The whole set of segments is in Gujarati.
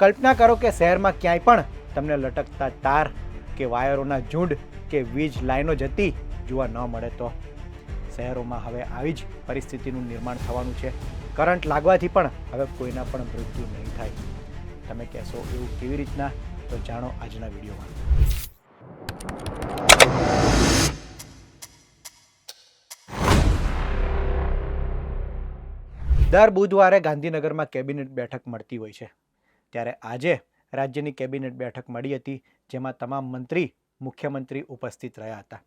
કલ્પના કરો કે શહેરમાં ક્યાંય પણ તમને લટકતા તાર કે વાયરોના ઝુંડ કે વીજ લાઈનો જતી જોવા ન મળે તો શહેરોમાં હવે આવી જ પરિસ્થિતિનું નિર્માણ થવાનું છે. કરંટ લાગવાથી પણ હવે કોઈના પણ મૃત્યુ નહીં થાય. તમે કહેશો એવું કેવી રીતના? તો જાણો આજના વિડીયોમાં. દર બુધવારે ગાંધીનગરમાં કેબિનેટ બેઠક મળતી હોય છે. ત્યારે આજે રાજ્યની કેબિનેટ બેઠક મળી હતી, જેમાં તમામ મંત્રી, મુખ્યમંત્રી ઉપસ્થિત રહ્યા હતા.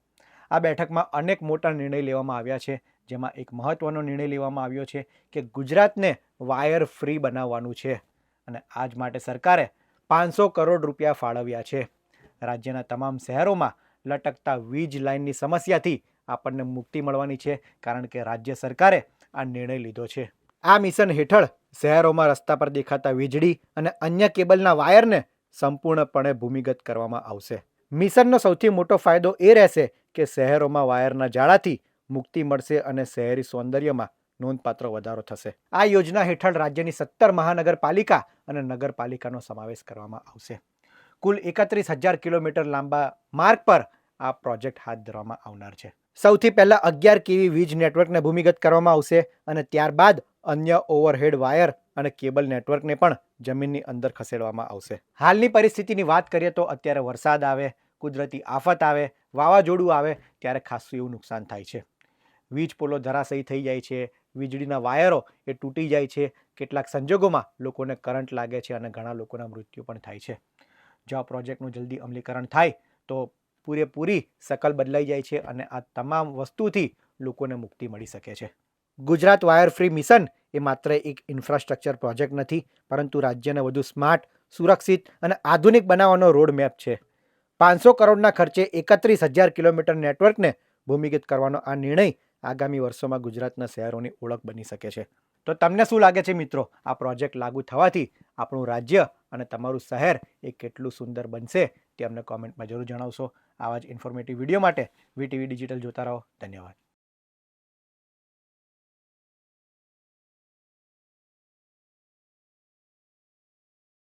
આ બેઠકમાં અનેક મોટા નિર્ણય લેવામાં આવ્યા છે, જેમાં એક મહત્વનો નિર્ણય લેવામાં આવ્યો છે કે ગુજરાતને વાયર ફ્રી બનાવવાનું છે અને આજ માટે સરકારે 500 કરોડ રૂપિયા ફાળવ્યા છે. રાજ્યના તમામ શહેરોમાં લટકતા વીજ લાઇનની સમસ્યાથી આપણને મુક્તિ મળવાની છે, કારણ કે રાજ્ય સરકારે આ નિર્ણય લીધો છે. આ મિશન હેઠળ શહેરોમાં રસ્તા પર દેખાતા વીજળી અને અન્ય કેબલના વાયરને સંપૂર્ણપણે ભૂમિગત કરવામાં આવશે. મિશનનો સૌથી મોટો ફાયદો એ રહેશે કે શહેરોમાં વાયરના જાળાથી મુક્તિ મળશે અને શહેરી સૌંદર્યમાં નોંધપાત્ર વધારો થશે. આ યોજના હેઠળ રાજ્યની 17 મહાનગરપાલિકા અને નગરપાલિકાનો સમાવેશ કરવામાં આવશે. કુલ 31,000 કિલોમીટર લાંબા માર્ગ પર આ પ્રોજેક્ટ હાથ ધરવામાં આવનાર છે. સૌથી પહેલા 11 કેવી વીજ નેટવર્કને ભૂમિગત કરવામાં આવશે અને ત્યારબાદ અન્ય ઓવરહેડ વાયર અને કેબલ નેટવર્કને પણ જમીનની અંદર ખસેડવામાં આવશે. હાલની પરિસ્થિતિની વાત કરીએ તો અત્યારે વરસાદ આવે, કુદરતી આફત આવે, વાવાઝોડું આવે ત્યારે ખાસું એવું નુકસાન થાય છે. વીજ પોલો ધરાશયી થઈ જાય છે, વીજળીના વાયરો એ તૂટી જાય છે, કેટલાક સંજોગોમાં લોકોને કરંટ લાગે છે અને ઘણા લોકોના મૃત્યુ પણ થાય છે. જો આ પ્રોજેક્ટનું જલ્દી અમલીકરણ થાય તો પૂરેપૂરી શકલ બદલાઈ જાય છે અને આ તમામ વસ્તુથી લોકોને મુક્તિ મળી શકે છે. ગુજરાત વાયર ફ્રી મિશન એ માત્ર એક ઇન્ફ્રાસ્ટ્રક્ચર પ્રોજેક્ટ નથી, પરંતુ રાજ્યને વધુ સ્માર્ટ, સુરક્ષિત અને આધુનિક બનાવવાનો રોડ મેપ છે. 500 કરોડના ખર્ચે 31,000 કિલોમીટર નેટવર્કને ભૂમિગત કરવાનો આ નિર્ણય આગામી વર્ષોમાં ગુજરાતના શહેરોની ઓળખ બની શકે છે. તો તમને શું લાગે છે મિત્રો, આ પ્રોજેક્ટ લાગુ થવાથી આપણું રાજ્ય અને તમારું શહેર એ કેટલું સુંદર બનશે તે અમને કોમેન્ટમાં જરૂર જણાવશો. આવા જ ઇન્ફોર્મેટિવ વિડીયો માટે વીટીવી ડિજિટલ જોતા રહો. ધન્યવાદ.